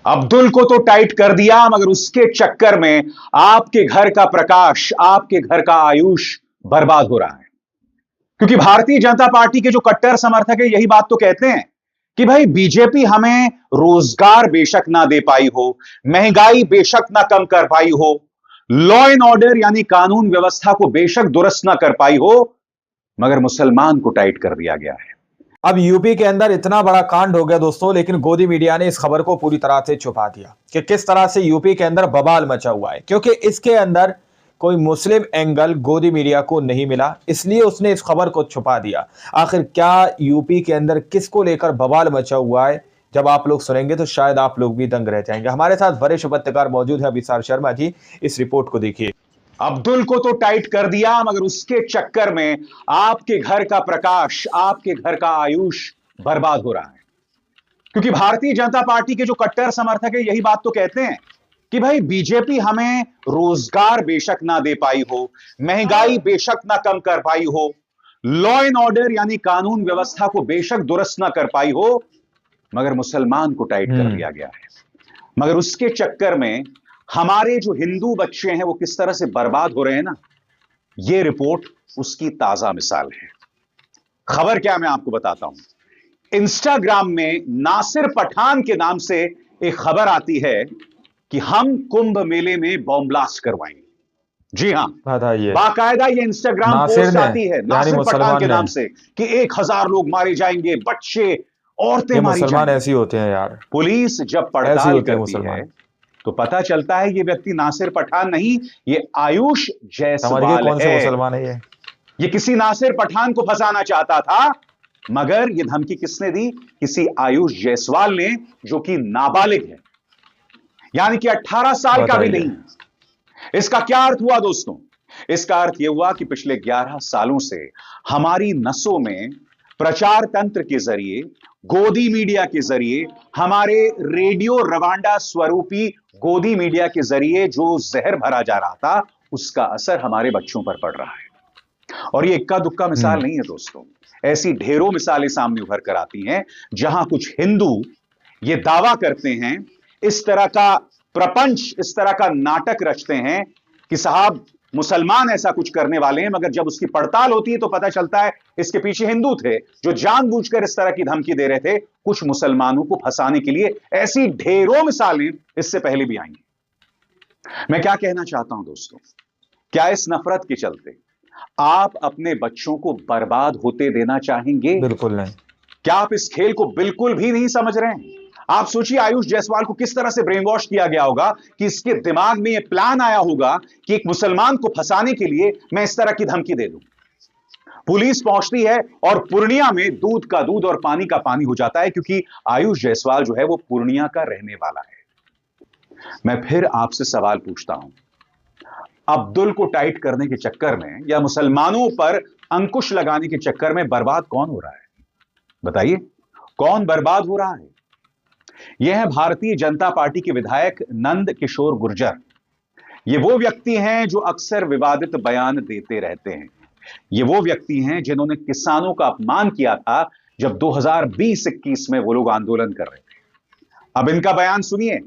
अब्दुल को तो टाइट कर दिया, मगर उसके चक्कर में आपके घर का प्रकाश, आपके घर का आयुष बर्बाद हो रहा है। क्योंकि भारतीय जनता पार्टी के जो कट्टर समर्थक है यही बात तो कहते हैं कि भाई बीजेपी हमें रोजगार बेशक ना दे पाई हो, महंगाई बेशक ना कम कर पाई हो, लॉ एंड ऑर्डर यानी कानून व्यवस्था को बेशक दुरुस्त ना कर पाई हो, मगर मुसलमान को टाइट कर दिया गया है। अब यूपी के अंदर इतना बड़ा कांड हो गया दोस्तों, लेकिन गोदी मीडिया ने इस खबर को पूरी तरह से छुपा दिया कि किस तरह से यूपी के अंदर बवाल मचा हुआ है, क्योंकि इसके अंदर कोई मुस्लिम एंगल गोदी मीडिया को नहीं मिला, इसलिए उसने इस खबर को छुपा दिया। आखिर क्या यूपी के अंदर किसको लेकर बवाल मचा हुआ है, जब आप लोग सुनेंगे तो शायद आप लोग भी दंग रह जाएंगे। हमारे साथ वरिष्ठ पत्रकार मौजूद है अभिसार शर्मा जी, इस रिपोर्ट को देखिए। अब्दुल को तो टाइट कर दिया, मगर उसके चक्कर में आपके घर का प्रकाश, आपके घर का आयुष बर्बाद हो रहा है। क्योंकि भारतीय जनता पार्टी के जो कट्टर समर्थक है यही बात तो कहते हैं कि भाई बीजेपी हमें रोजगार बेशक ना दे पाई हो, महंगाई बेशक ना कम कर पाई हो, लॉ एंड ऑर्डर यानी कानून व्यवस्था को बेशक दुरुस्त ना कर पाई हो, मगर मुसलमान को टाइट कर दिया गया है। मगर उसके चक्कर में हमारे जो हिंदू बच्चे हैं वो किस तरह से बर्बाद हो रहे हैं ना, ये रिपोर्ट उसकी ताजा मिसाल है। खबर क्या मैं आपको बताता हूं। इंस्टाग्राम में नासिर पठान के नाम से एक खबर आती है कि हम कुंभ मेले में बॉम्ब ब्लास्ट करवाएंगे। जी हां, बाकायदा ये इंस्टाग्राम पोस्ट आती है नासिर पठान के नाम से कि 1000 लोग मारे जाएंगे, बच्चे औरतें मारी जाएंगी। ऐसे होते हैं यार। पुलिस जब पड़ताल करती है तो पता चलता है ये व्यक्ति नासिर पठान नहीं, ये आयुष जायसवाल है। कौन से मुसलमान है ये किसी नासिर पठान को फंसाना चाहता था, मगर ये धमकी किसने दी? किसी आयुष जायसवाल ने, जो कि नाबालिग है, यानी कि 18 साल का भी नहीं। इसका क्या अर्थ हुआ दोस्तों? इसका अर्थ यह हुआ कि पिछले 11 सालों से हमारी नसों में प्रचार तंत्र के जरिए, गोदी मीडिया के जरिए, हमारे रेडियो रवांडा स्वरूपी गोदी मीडिया के जरिए जो जहर भरा जा रहा था, उसका असर हमारे बच्चों पर पड़ रहा है। और ये इक्का दुक्का मिसाल नहीं है दोस्तों, ऐसी ढेरों मिसालें सामने उभर कर आती हैं जहां कुछ हिंदू ये दावा करते हैं, इस तरह का प्रपंच, इस तरह का नाटक रचते हैं कि साहब मुसलमान ऐसा कुछ करने वाले हैं, मगर जब उसकी पड़ताल होती है तो पता चलता है इसके पीछे हिंदू थे जो जानबूझकर इस तरह की धमकी दे रहे थे कुछ मुसलमानों को फंसाने के लिए। ऐसी ढेरों मिसालें इससे पहले भी आएंगी। मैं क्या कहना चाहता हूं दोस्तों, क्या इस नफरत के चलते आप अपने बच्चों को बर्बाद होते देना चाहेंगे? बिल्कुल नहीं। क्या आप इस खेल को बिल्कुल भी नहीं समझ रहे हैं? आप सोचिए आयुष जायसवाल को किस तरह से ब्रेन वॉश किया गया होगा कि इसके दिमाग में यह प्लान आया होगा कि एक मुसलमान को फंसाने के लिए मैं इस तरह की धमकी दे दूं। पुलिस पहुंचती है और पूर्णिया में दूध का दूध और पानी का पानी हो जाता है, क्योंकि आयुष जायसवाल जो है वो पूर्णिया का रहने वाला है। मैं फिर आपसे सवाल पूछता हूं, अब्दुल को टाइट करने के चक्कर में या मुसलमानों पर अंकुश लगाने के चक्कर में बर्बाद कौन हो रहा है? बताइए, कौन बर्बाद हो रहा है? यह है भारतीय जनता पार्टी के विधायक नंद किशोर गुर्जर। ये वो व्यक्ति हैं जो अक्सर विवादित बयान देते रहते हैं। ये वो व्यक्ति हैं जिन्होंने किसानों का अपमान किया था जब 2020-21 में वो लोग आंदोलन कर रहे थे। अब इनका बयान सुनिए।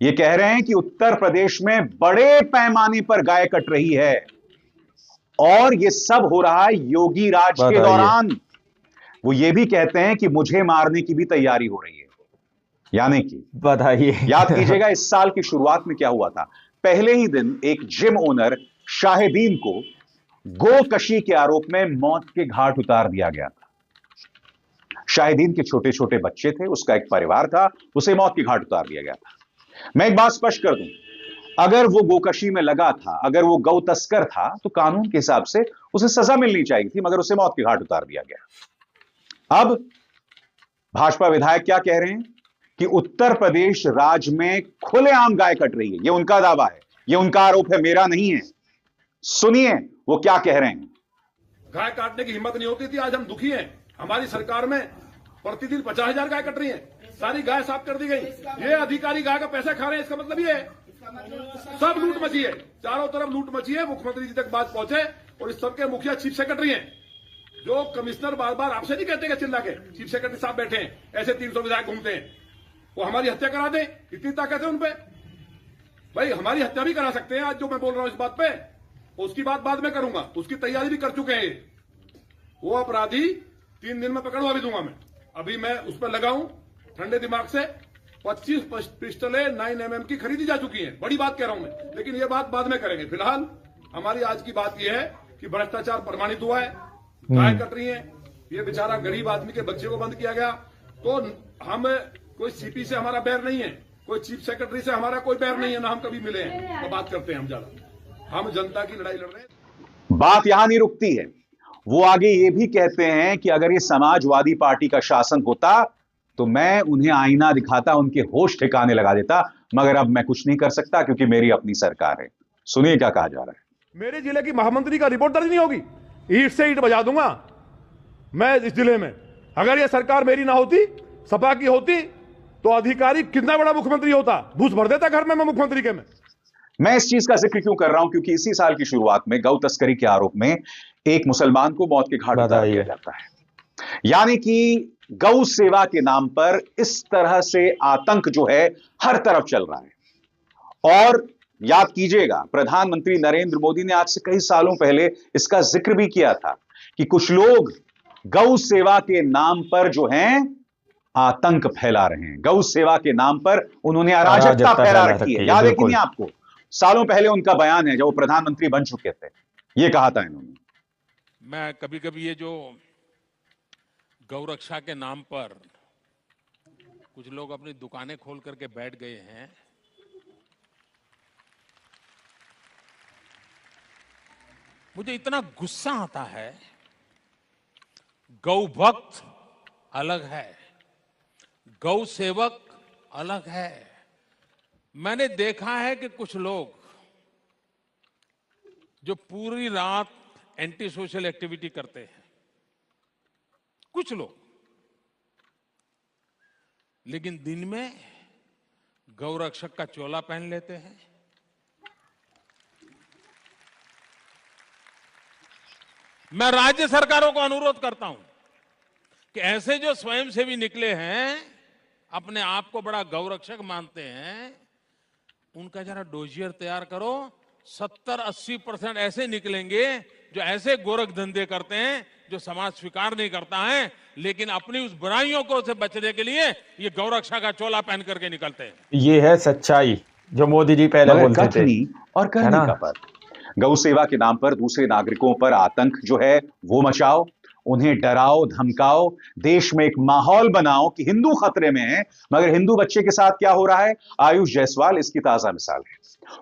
ये कह रहे हैं कि उत्तर प्रदेश में बड़े पैमाने पर गाय कट रही है और ये सब हो रहा है योगी राज के दौरान। वो ये भी कहते हैं कि मुझे मारने की भी तैयारी हो रही है। यानी कि बताइए, याद कीजिएगा इस साल की शुरुआत में क्या हुआ था। पहले ही दिन एक जिम ओनर शाहिदीन को गोकशी के आरोप में मौत के घाट उतार दिया गया था। शाहिदीन के छोटे छोटे बच्चे थे, उसका एक परिवार था, उसे मौत के घाट उतार दिया गया था। मैं एक बात स्पष्ट कर दूं, अगर वो गोकशी में लगा था, अगर वो गौ तस्कर था, तो कानून के हिसाब से उसे सजा मिलनी चाहिए थी, मगर उसे मौत के घाट उतार दिया गया। अब भाजपा विधायक क्या कह रहे हैं कि उत्तर प्रदेश राज्य में खुलेआम गाय कट रही है। यह उनका दावा है, यह उनका आरोप है, मेरा नहीं है। सुनिए वो क्या कह रहे हैं। गाय काटने की हिम्मत नहीं होती थी, आज हम दुखी हैं। हमारी सरकार में प्रतिदिन 50,000 गाय कट रही है, सारी गाय साफ कर दी गई। ये अधिकारी गाय का पैसा खा रहे हैं, इसका मतलब ये है सब लूट मची है, चारों तरफ लूट मची है। मुख्यमंत्री जी तक बात पहुंचे और इस सबके मुखिया चीफ सेक्रेटरी हैं, जो कमिश्नर बार बार आपसे नहीं कहते चिल्ला के, चीफ सेक्रेटरी साहब बैठे हैं, ऐसे 300 विधायक घूमते हैं। वो हमारी हत्या करा दें, इतनी ताकत है उन पे। भाई हमारी हत्या भी करा सकते हैं आज जो मैं बोल रहा हूं इस बात पे, उसकी बात बाद में करूंगा, उसकी तैयारी भी कर चुके हैं। वो अपराधी 3 दिन में पकड़वा भी दूंगा मैं। अभी मैं उस पर लगाऊं ठंडे दिमाग से। 25 पिस्टलें 9mm की खरीदी जा चुकी हैं, बड़ी बात कह रहा हूं मैं, लेकिन ये बात बाद में करेंगे। फिलहाल हमारी आज की बात यह है कि भ्रष्टाचार प्रमाणित हुआ है, गाय कट रही है, ये बेचारा गरीब आदमी के बच्चे को बंद किया गया। तो हम कोई सीपी से हमारा बैर नहीं है, कोई चीफ सेक्रेटरी से हमारा कोई बैर नहीं है, ना हम कभी मिले हैं, तो बात करते हैं हम ज्यादा। हम जनता की लड़ाई लड़ रहे हैं। बात यहां नहीं रुकती है, वो आगे ये भी कहते हैं कि अगर ये समाजवादी पार्टी का शासन होता तो मैं उन्हें आईना दिखाता, उनके होश ठिकाने लगा देता, मगर अब मैं कुछ नहीं कर सकता क्योंकि मेरी अपनी सरकार है। सुनिए क्या कहा जा रहा है। मेरे जिले की महामंत्री का रिपोर्ट दर्ज नहीं होगी, ईंट से ईंट बजा दूंगा मैं इस जिले में। अगर यह सरकार मेरी ना होती, सपा की होती, तो अधिकारी कितना बड़ा मुख्यमंत्री होता, घूस भर देता घर में मैं मुख्यमंत्री के में। मैं इस चीज का जिक्र क्यों कर रहा हूं, क्योंकि इसी साल की शुरुआत में गौ तस्करी के आरोप में एक मुसलमान को मौत के घाट उतार दिया जाता है। यानी कि गौ सेवा के नाम पर इस तरह से आतंक जो है हर तरफ चल रहा है। और याद कीजिएगा, प्रधानमंत्री नरेंद्र मोदी ने आज से कई सालों पहले इसका जिक्र भी किया था कि कुछ लोग गौ सेवा के नाम पर जो हैं आतंक फैला रहे हैं। गौ सेवा के नाम पर उन्होंने अराजकता फैला रखी है। याद है कि नहीं आपको? सालों पहले उनका बयान है जब वो प्रधानमंत्री बन चुके थे, ये कहा था इन्होंने। मैं कभी कभी ये जो गौ रक्षा के नाम पर कुछ लोग अपनी दुकानें खोल करके बैठ गए हैं, मुझे इतना गुस्सा आता है। गौ भक्त अलग है, गौ सेवक अलग है। मैंने देखा है कि कुछ लोग जो पूरी रात एंटी सोशल एक्टिविटी करते हैं, कुछ लोग, लेकिन दिन में गौ रक्षक का चोला पहन लेते हैं। मैं राज्य सरकारों को अनुरोध करता हूं कि ऐसे जो स्वयंसेवी निकले हैं, अपने आप को बड़ा गौ रक्षक मानते हैं, उनका जरा डोजियर तैयार करो। 70-80% ऐसे निकलेंगे जो ऐसे गोरख धंधे करते हैं जो समाज स्वीकार नहीं करता है, लेकिन अपनी उस बुराइयों को से बचने के लिए ये गौ रक्षा का चोला पहन करके निकलते हैं। ये है सच्चाई जो मोदी जी पहले बोलते थे। और करनी का पर गौ सेवा के नाम पर दूसरे नागरिकों पर आतंक जो है वो मचाओ, उन्हें डराओ धमकाओ, देश में एक माहौल बनाओ कि हिंदू खतरे में है। मगर हिंदू बच्चे के साथ क्या हो रहा है? आयुष जायसवाल इसकी ताजा मिसाल है।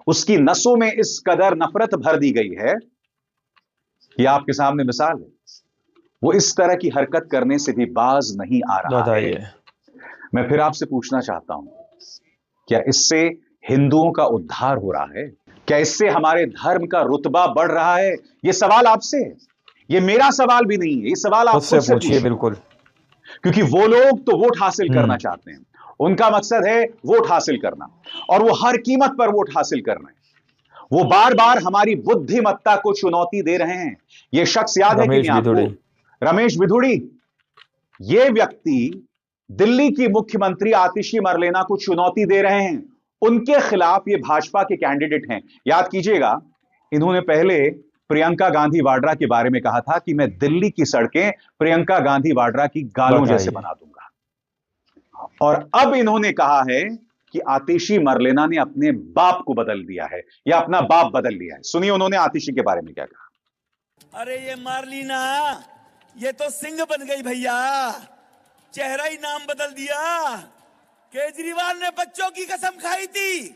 उसकी नसों में इस कदर नफरत भर दी गई है कि आपके सामने मिसाल है। वो इस तरह की हरकत करने से भी बाज नहीं आ रहा है। मैं फिर आपसे पूछना चाहता हूं, क्या इससे हिंदुओं का उद्धार हो रहा है? क्या इससे हमारे धर्म का रुतबा बढ़ रहा है? यह सवाल आपसे है, ये मेरा सवाल भी नहीं है, ये सवाल आप खुद से पूछिए। बिल्कुल, क्योंकि वो लोग तो वोट हासिल करना चाहते हैं, उनका मकसद है वोट हासिल करना, और वो हर कीमत पर वोट हासिल कर रहे हैं। वो बार बार हमारी बुद्धिमत्ता को चुनौती दे रहे हैं। ये शख्स याद है कि नहीं आपको? रमेश बिधूड़ी। ये व्यक्ति दिल्ली की मुख्यमंत्री आतिशी मरलेना को चुनौती दे रहे हैं। उनके खिलाफ ये भाजपा के कैंडिडेट हैं। याद कीजिएगा, इन्होंने पहले प्रियंका गांधी वाड्रा के बारे में कहा था कि मैं दिल्ली की सड़कें प्रियंका गांधी वाड्रा की गालों जैसे बना दूंगा, और अब इन्होंने कहा है कि आतिशी मरलेना ने अपने बाप को बदल दिया है या अपना बाप बदल लिया है। सुनिए उन्होंने आतिशी के बारे में क्या कहा। अरे ये मारलीना, ये तो सिंह बन गई भैया, चेहरा ही नाम बदल दिया। केजरीवाल ने बच्चों की कसम खाई थी,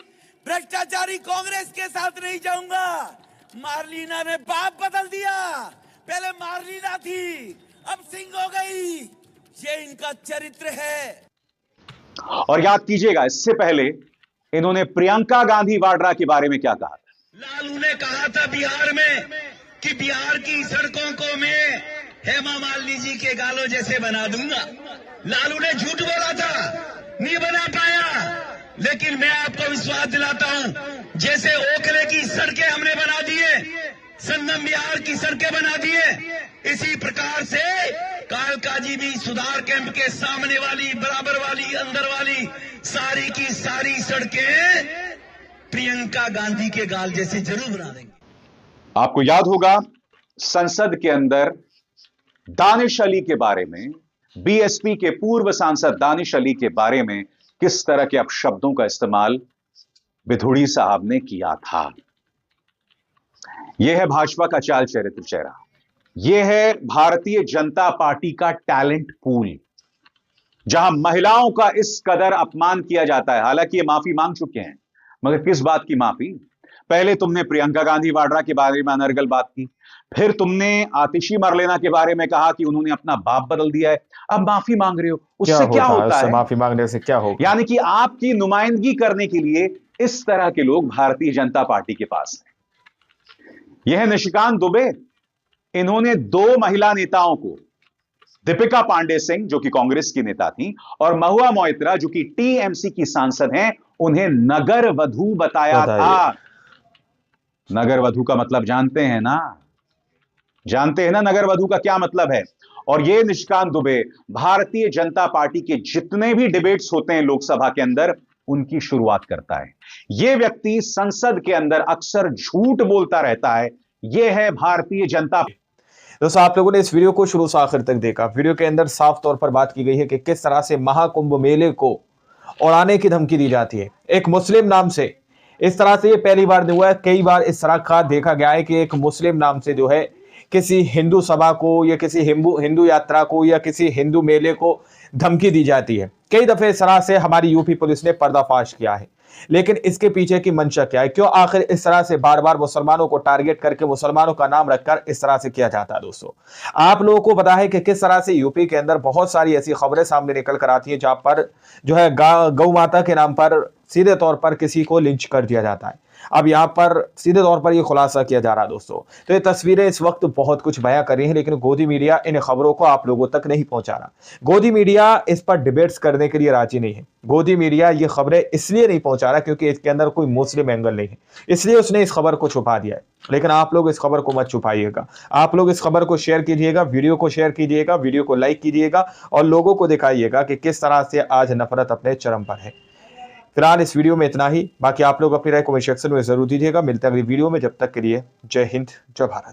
भ्रष्टाचारी कांग्रेस के साथ नहीं जाऊंगा। मारलीना ने बाप बदल दिया, पहले मारलीना थी, अब सिंह हो गई। ये इनका चरित्र है। और याद कीजिएगा, इससे पहले इन्होंने प्रियंका गांधी वाड्रा के बारे में क्या कहा था। लालू ने कहा था बिहार में कि बिहार की सड़कों को मैं हेमा मालिनी जी के गालों जैसे बना दूंगा। लालू ने झूठ बोला था, नहीं बना पाया, लेकिन मैं आपको विश्वास दिलाता हूं, जैसे ओखले की सड़कें हमने बना दिए, संगम बिहार की सड़कें बना दिए, इसी प्रकार से कालकाजी भी सुधार कैंप के सामने वाली, बराबर वाली, अंदर वाली सारी की सारी सड़कें प्रियंका गांधी के गाल जैसे जरूर बना देंगे। आपको याद होगा संसद के अंदर दानिश अली के बारे में, बीएसपी के पूर्व सांसद दानिश अली के बारे में किस तरह के अपशब्दों का इस्तेमाल विधुड़ी साहब ने किया था। यह है भाजपा का चाल चरित्र चेहरा, यह है भारतीय जनता पार्टी का टैलेंट पूल, जहां महिलाओं का इस कदर अपमान किया जाता है। हालांकि ये माफी मांग चुके हैं, मगर किस बात की माफी? पहले तुमने प्रियंका गांधी वाड्रा के बारे में अनर्गल बात की, फिर तुमने आतिशी मरलेना के बारे में कहा कि उन्होंने अपना बाप बदल दिया है, अब माफी मांग रहे हो। उससे क्या होता है? माफी मांगने से क्या होगा? यानी कि आपकी नुमाइंदगी करने के लिए इस तरह के लोग भारतीय जनता पार्टी के पास हैं। यह है निशिकांत दुबे। इन्होंने 2 महिला नेताओं को, दीपिका पांडे सिंह जो कि कांग्रेस की नेता थी और महुआ मोइत्रा जो कि टीएमसी की सांसद हैं, उन्हें नगर वधू बताया था। नगर वधू का मतलब जानते हैं ना? जानते हैं ना नगर वधू का क्या मतलब है? और यह निशिकांत दुबे भारतीय जनता पार्टी के जितने भी डिबेट्स होते हैं लोकसभा के अंदर, उनकी शुरुआत करता है। यह व्यक्ति संसद के अंदर अक्सर झूठ बोलता रहता है। यह है भारतीय जनता। दोस्तों, आप लोगों ने इस वीडियो को शुरू से आखिर तक देखा। वीडियो के अंदर साफ तौर पर बात की गई है कि किस तरह से महाकुंभ मेले को उड़ाने की धमकी दी जाती है एक मुस्लिम नाम से। इस तरह से ये पहली बार नहीं हुआ है, कई बार इस तरह का देखा गया है कि एक मुस्लिम नाम से जो है किसी हिंदू सभा को या किसी हिंदू यात्रा को या किसी हिंदू मेले को धमकी दी जाती है। कई दफे इस तरह से हमारी यूपी पुलिस ने पर्दाफाश किया है, लेकिन इसके पीछे की मंशा क्या है? क्यों आखिर इस तरह से बार बार मुसलमानों को टारगेट करके मुसलमानों का नाम रखकर इस तरह से किया जाता है? दोस्तों, आप लोगों को पता है कि किस तरह से यूपी के अंदर बहुत सारी ऐसी खबरें सामने निकल कर आती हैं जहां पर जो है गौ माता के नाम पर सीधे तौर पर किसी को लिंच कर दिया जाता है। अब यहां पर सीधे तौर पर यह खुलासा किया जा रहा है। दोस्तों, तो ये तस्वीरें इस वक्त बहुत कुछ बयां कर रही हैं, लेकिन गोदी मीडिया इन खबरों को आप लोगों तक नहीं पहुंचा रहा। गोदी मीडिया इस पर डिबेट्स करने के लिए राजी नहीं है। गोदी मीडिया ये खबरें इसलिए नहीं पहुंचा रहा क्योंकि इसके अंदर कोई मुस्लिम एंगल नहीं है, इसलिए उसने इस खबर को छुपा दिया है। लेकिन आप लोग इस खबर को मत छुपाइएगा, आप लोग इस खबर को शेयर कीजिएगा, वीडियो को शेयर कीजिएगा, वीडियो को लाइक कीजिएगा और लोगों को दिखाइएगा कि किस तरह से आज नफरत अपने चरम पर है। फिलहाल इस वीडियो में इतना ही। बाकी आप लोग अपनी राय कमेंट सेक्शन में जरूर दीजिएगा। मिलते हैं अगली वीडियो में, जब तक के लिए जय हिंद, जय भारत।